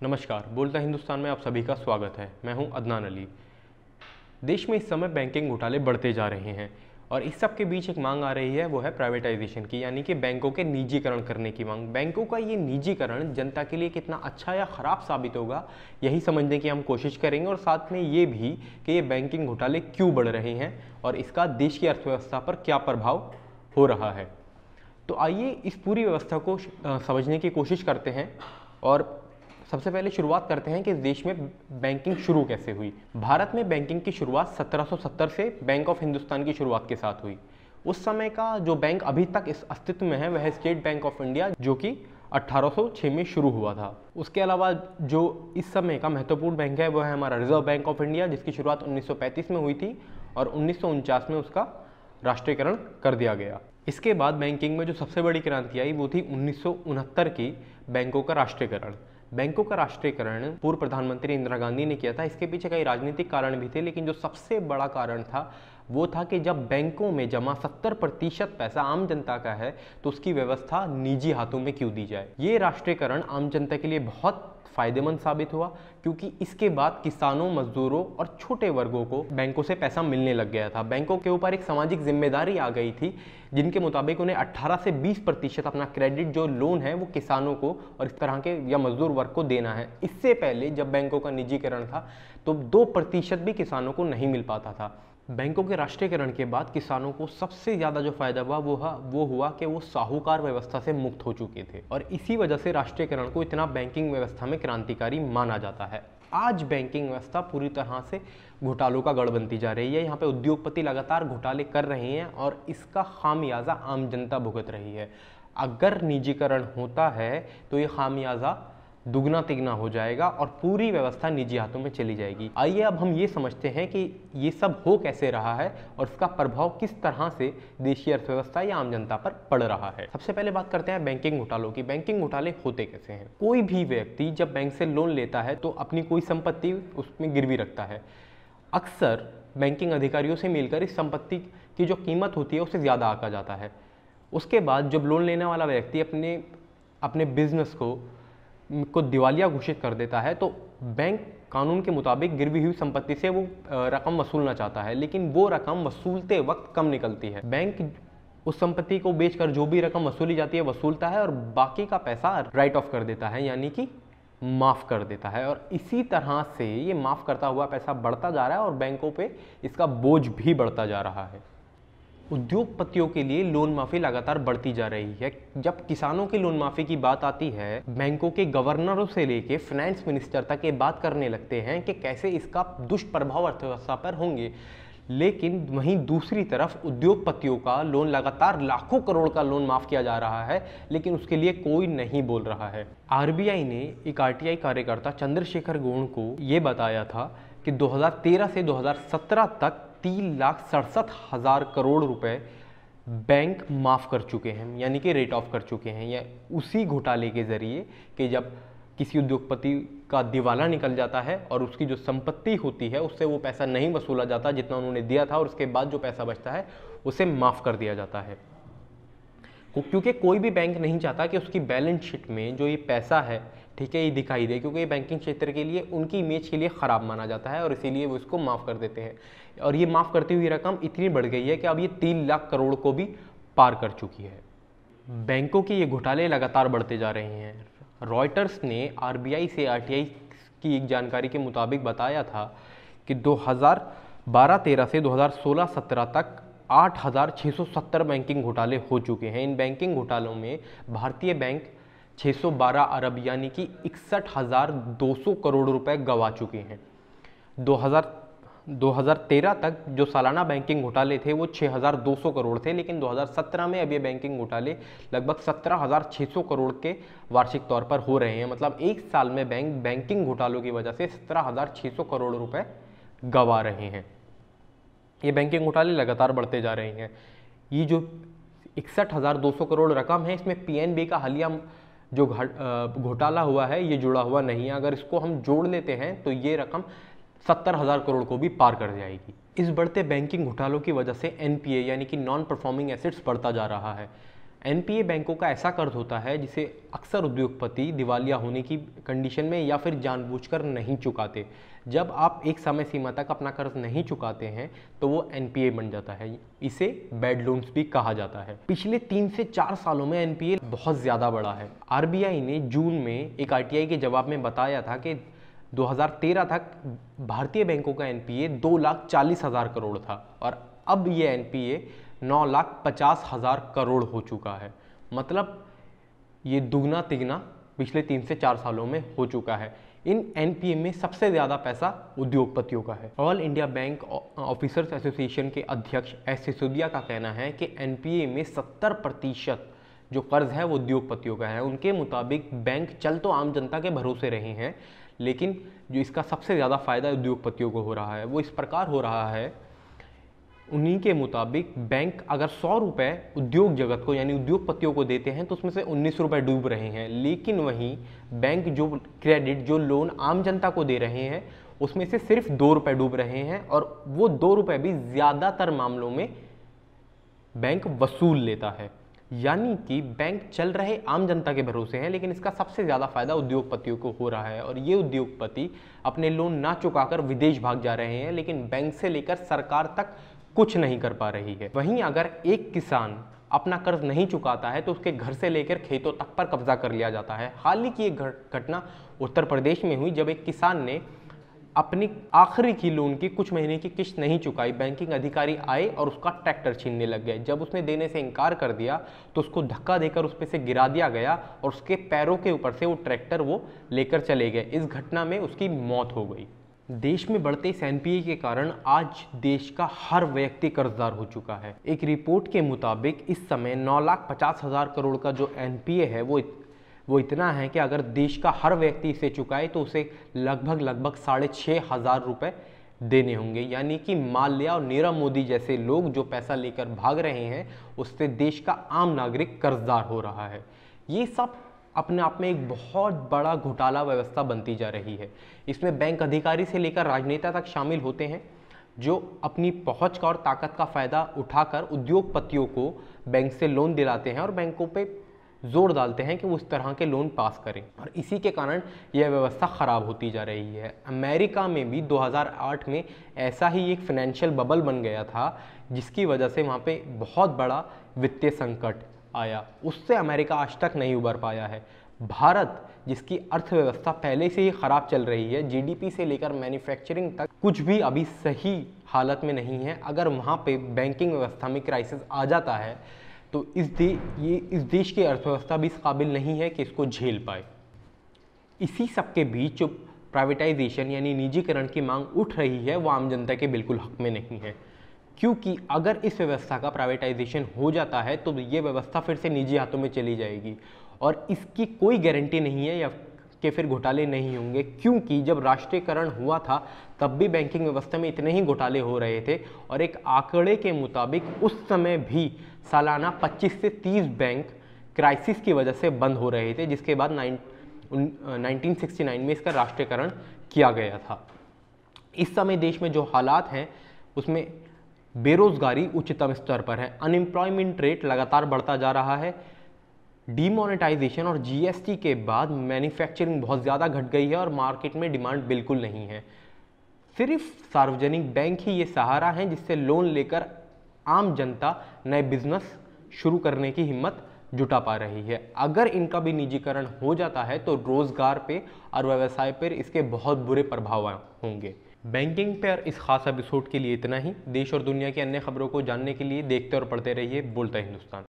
नमस्कार, बोलता हिंदुस्तान में आप सभी का स्वागत है। मैं हूं अदनान अली। देश में इस समय बैंकिंग घोटाले बढ़ते जा रहे हैं और इस सब के बीच एक मांग आ रही है, वो है प्राइवेटाइजेशन की, यानी कि बैंकों के निजीकरण करने की मांग। बैंकों का ये निजीकरण जनता के लिए कितना अच्छा या ख़राब साबित होगा, यही समझने की हम कोशिश करेंगे और साथ में ये भी कि ये बैंकिंग घोटाले क्यों बढ़ रहे हैं और इसका देश की अर्थव्यवस्था पर क्या प्रभाव हो रहा है। तो आइए इस पूरी व्यवस्था को समझने की कोशिश करते हैं और सबसे पहले शुरुआत करते हैं कि इस देश में बैंकिंग शुरू कैसे हुई। भारत में बैंकिंग की शुरुआत 1770 से बैंक ऑफ हिंदुस्तान की शुरुआत के साथ हुई। उस समय का जो बैंक अभी तक इस अस्तित्व में है वह है स्टेट बैंक ऑफ इंडिया, जो कि 1806 में शुरू हुआ था। उसके अलावा जो इस समय का महत्वपूर्ण बैंक है वह है हमारा रिजर्व बैंक ऑफ इंडिया, जिसकी शुरुआत 1935 में हुई थी और 1949 में उसका राष्ट्रीयकरण कर दिया गया। इसके बाद बैंकिंग में जो सबसे बड़ी क्रांति आई वो थी 1969 की बैंकों का राष्ट्रीयकरण। बैंकों का राष्ट्रीयकरण पूर्व प्रधानमंत्री इंदिरा गांधी ने किया था। इसके पीछे कई राजनीतिक कारण भी थे, लेकिन जो सबसे बड़ा कारण था वो था कि जब बैंकों में जमा 70% पैसा आम जनता का है तो उसकी व्यवस्था निजी हाथों में क्यों दी जाए। ये राष्ट्रीयकरण आम जनता के लिए बहुत फायदेमंद साबित हुआ, क्योंकि इसके बाद किसानों, मजदूरों और छोटे वर्गों को बैंकों से पैसा मिलने लग गया था। बैंकों के ऊपर एक सामाजिक जिम्मेदारी आ गई थी, जिनके मुताबिक उन्हें 18 से 20% अपना क्रेडिट जो लोन है वो किसानों को और इस तरह के या मजदूर वर्ग को देना है। इससे पहले जब बैंकों का निजीकरण था तो 2% भी किसानों को नहीं मिल पाता था। बैंकों के राष्ट्रीयकरण के बाद किसानों को सबसे ज़्यादा जो फायदा हुआ वो हुआ कि वो साहूकार व्यवस्था से मुक्त हो चुके थे और इसी वजह से राष्ट्रीयकरण को इतना बैंकिंग व्यवस्था में क्रांतिकारी माना जाता है। आज बैंकिंग व्यवस्था पूरी तरह से घोटालों का गढ़ बनती जा रही है। यहाँ पे उद्योगपति लगातार घोटाले कर रहे हैं और इसका खामियाजा आम जनता भुगत रही है। अगर निजीकरण होता है तो ये खामियाजा दुगना तिगना हो जाएगा और पूरी व्यवस्था निजी हाथों में चली जाएगी। आइए अब हम ये समझते हैं कि ये सब हो कैसे रहा है और इसका प्रभाव किस तरह से देशी अर्थव्यवस्था या आम जनता पर पड़ रहा है। सबसे पहले बात करते हैं बैंकिंग घोटालों की। बैंकिंग घोटाले होते कैसे हैं? कोई भी व्यक्ति जब बैंक से लोन लेता है तो अपनी कोई संपत्ति उसमें गिरवी रखता है। अक्सर बैंकिंग अधिकारियों से मिलकर इस संपत्ति की जो कीमत होती है उससे ज़्यादा आंका जाता है। उसके बाद जब लोन लेने वाला व्यक्ति अपने बिजनेस को दिवालिया घोषित कर देता है तो बैंक कानून के मुताबिक गिरवी हुई संपत्ति से वो रकम वसूलना चाहता है, लेकिन वो रकम वसूलते वक्त कम निकलती है। बैंक उस संपत्ति को बेचकर जो भी रकम वसूली जाती है वसूलता है और बाकी का पैसा राइट ऑफ कर देता है, यानी कि माफ़ कर देता है। और इसी तरह से ये माफ़ करता हुआ पैसा बढ़ता जा रहा है और बैंकों पे इसका बोझ भी बढ़ता जा रहा है। उद्योगपतियों के लिए लोन माफ़ी लगातार बढ़ती जा रही है। जब किसानों की लोन माफ़ी की बात आती है, बैंकों के गवर्नरों से लेके फाइनेंस मिनिस्टर तक ये बात करने लगते हैं कि कैसे इसका दुष्प्रभाव अर्थव्यवस्था पर होंगे। लेकिन वहीं दूसरी तरफ उद्योगपतियों का लोन लगातार लाखों करोड़ का लोन माफ़ किया जा रहा है, लेकिन उसके लिए कोई नहीं बोल रहा है। आरबीआई ने एक आरटीआई कार्यकर्ता चंद्रशेखर गौड़ को ये बताया था कि 2013 से 2017 तक 3,67,000 करोड़ रुपए बैंक माफ़ कर चुके हैं, यानी कि रेट ऑफ कर चुके हैं। या उसी घोटाले के ज़रिए कि जब किसी उद्योगपति का दिवाला निकल जाता है और उसकी जो संपत्ति होती है उससे वो पैसा नहीं वसूला जाता जितना उन्होंने दिया था, और उसके बाद जो पैसा बचता है उसे माफ़ कर दिया जाता है। क्योंकि कोई भी बैंक नहीं चाहता कि उसकी बैलेंस शीट में जो ये पैसा है, ठीक है, ये दिखाई दे, क्योंकि ये बैंकिंग क्षेत्र के लिए, उनकी इमेज के लिए ख़राब माना जाता है और इसीलिए वो इसको माफ़ कर देते हैं। और ये माफ़ करती हुई रकम इतनी बढ़ गई है कि अब ये 3 लाख करोड़ को भी पार कर चुकी है। बैंकों के ये घोटाले लगातार बढ़ते जा रहे हैं। रॉयटर्स ने आरबीआई से आरटीआई की एक जानकारी के मुताबिक बताया था कि 2012-13 से 2016-17 तक 8,670 बैंकिंग घोटाले हो चुके हैं। इन बैंकिंग घोटालों में भारतीय बैंक 612 अरब यानी कि 61,200 करोड़ रुपए गंवा चुके हैं। 2013 तक जो सालाना बैंकिंग घोटाले थे वो 6,200 करोड़ थे, लेकिन 2017 में अब ये बैंकिंग घोटाले लगभग 17,600 करोड़ के वार्षिक तौर पर हो रहे हैं। मतलब एक साल में बैंकिंग घोटालों की वजह से 17,600 करोड़ रुपए गंवा रहे हैं। ये बैंकिंग घोटाले लगातार बढ़ते जा रहे हैं। ये जो 61,200 करोड़ रकम है, इसमें पीएनबी का हालिया जो घोटाला हुआ है ये जुड़ा हुआ नहीं है। अगर इसको हम जोड़ लेते हैं तो ये रकम 70,000 करोड़ को भी पार कर जाएगी। इस बढ़ते बैंकिंग घोटालों की वजह से एनपीए यानी कि नॉन परफॉर्मिंग एसेट्स बढ़ता जा रहा है। एनपीए बैंकों का ऐसा कर्ज होता है जिसे अक्सर उद्योगपति दिवालिया होने की कंडीशन में या फिर जानबूझकर नहीं चुकाते। जब आप एक समय सीमा तक अपना कर्ज नहीं चुकाते हैं तो वो एनपीए बन जाता है। इसे बैड लोन्स भी कहा जाता है। पिछले 3 से 4 सालों में एनपीए बहुत ज़्यादा बढ़ा है। आरबीआई ने जून में एक आरटीआई के जवाब में बताया था कि 2013 तक भारतीय बैंकों का एनपीए 2,40,000 करोड़ था और अब ये एनपीए 9,50,000 करोड़ हो चुका है। मतलब ये दुगना तिगना पिछले 3 से 4 सालों में हो चुका है। इन एनपीए में सबसे ज़्यादा पैसा उद्योगपतियों का है। All India bank officers association के अध्यक्ष एस सिसोदिया का कहना है कि एनपीए में 70% जो कर्ज है वो उद्योगपतियों का है। उनके मुताबिक बैंक चल तो आम जनता के भरोसे रहे हैं, लेकिन जो इसका सबसे ज़्यादा फायदा उद्योगपतियों को हो रहा है वो इस प्रकार हो रहा है। उन्हीं के मुताबिक बैंक अगर 100 रुपये उद्योग जगत को यानी उद्योगपतियों को देते हैं तो उसमें से 19 रुपये डूब रहे हैं, लेकिन वहीं बैंक जो क्रेडिट जो लोन आम जनता को दे रहे हैं उसमें से सिर्फ 2 रुपये डूब रहे हैं और वो 2 रुपये भी ज़्यादातर मामलों में बैंक वसूल लेता है। यानी कि बैंक चल रहे आम जनता के भरोसे हैं, लेकिन इसका सबसे ज़्यादा फायदा उद्योगपतियों को हो रहा है और ये उद्योगपति अपने लोन ना चुकाकर विदेश भाग जा रहे हैं, लेकिन बैंक से लेकर सरकार तक कुछ नहीं कर पा रही है। वहीं अगर एक किसान अपना कर्ज नहीं चुकाता है तो उसके घर से लेकर खेतों तक पर कब्जा कर लिया जाता है। हाल ही की एक घटना उत्तर प्रदेश में हुई जब एक किसान ने अपनी आखिरी की लोन की कुछ महीने की किस्त नहीं चुकाई। बैंकिंग अधिकारी आए और उसका ट्रैक्टर छीनने लग गए। जब उसने देने से इनकार कर दिया तो उसको धक्का देकर उस पे से गिरा दिया गया और उसके पैरों के ऊपर से वो ट्रैक्टर वो लेकर चले गए। इस घटना में उसकी मौत हो गई। देश में बढ़ते इस एनपीए के कारण आज देश का हर व्यक्ति कर्जदार हो चुका है। एक रिपोर्ट के मुताबिक इस समय 9,50,000 करोड़ का जो एनपीए है वो इतना है कि अगर देश का हर व्यक्ति इसे चुकाए तो उसे लगभग 6,500 रुपये देने होंगे। यानी कि माल्या और नीरव मोदी जैसे लोग जो पैसा लेकर भाग रहे हैं उससे देश का आम नागरिक कर्जदार हो रहा है। ये सब अपने आप में एक बहुत बड़ा घोटाला व्यवस्था बनती जा रही है। इसमें बैंक अधिकारी से लेकर राजनेता तक शामिल होते हैं जो अपनी पहुंच का और ताकत का फ़ायदा उठाकर उद्योगपतियों को बैंक से लोन दिलाते हैं और बैंकों पे जोर डालते हैं कि वो इस तरह के लोन पास करें और इसी के कारण यह व्यवस्था ख़राब होती जा रही है। अमेरिका में भी 2008 में ऐसा ही एक फाइनेंशियल बबल बन गया था जिसकी वजह से वहाँ पे बहुत बड़ा वित्तीय संकट आया। उससे अमेरिका आज तक नहीं उबर पाया है। भारत जिसकी अर्थव्यवस्था पहले से ही ख़राब चल रही है, जीडीपी से लेकर मैन्युफैक्चरिंग तक कुछ भी अभी सही हालत में नहीं है। अगर वहाँ पे बैंकिंग व्यवस्था में क्राइसिस आ जाता है तो इस देश की अर्थव्यवस्था भी इस काबिल नहीं है कि इसको झेल पाए। इसी सब के बीच जो प्राइवेटाइजेशन यानी निजीकरण की मांग उठ रही है वो आम जनता के बिल्कुल हक में नहीं है, क्योंकि अगर इस व्यवस्था का प्राइवेटाइजेशन हो जाता है तो ये व्यवस्था फिर से निजी हाथों में चली जाएगी और इसकी कोई गारंटी नहीं है या कि फिर घोटाले नहीं होंगे, क्योंकि जब राष्ट्रीयकरण हुआ था तब भी बैंकिंग व्यवस्था में इतने ही घोटाले हो रहे थे और एक आंकड़े के मुताबिक उस समय भी सालाना 25 से 30 बैंक क्राइसिस की वजह से बंद हो रहे थे, जिसके बाद 1969 में इसका राष्ट्रीयकरण किया गया था। इस समय देश में जो हालात हैं उसमें बेरोजगारी उच्चतम स्तर पर है, अनएम्प्लॉयमेंट रेट लगातार बढ़ता जा रहा है। डीमोनेटाइजेशन और जीएसटी के बाद मैन्युफैक्चरिंग बहुत ज़्यादा घट गई है और मार्केट में डिमांड बिल्कुल नहीं है। सिर्फ सार्वजनिक बैंक ही ये सहारा हैं जिससे लोन लेकर आम जनता नए बिजनेस शुरू करने की हिम्मत जुटा पा रही है। अगर इनका भी निजीकरण हो जाता है तो रोजगार पे और व्यवसाय पर इसके बहुत बुरे प्रभाव होंगे। बैंकिंग पर इस खास एपिसोड के लिए इतना ही। देश और दुनिया की अन्य खबरों को जानने के लिए देखते और पढ़ते रहिए बोलता हिंदुस्तान।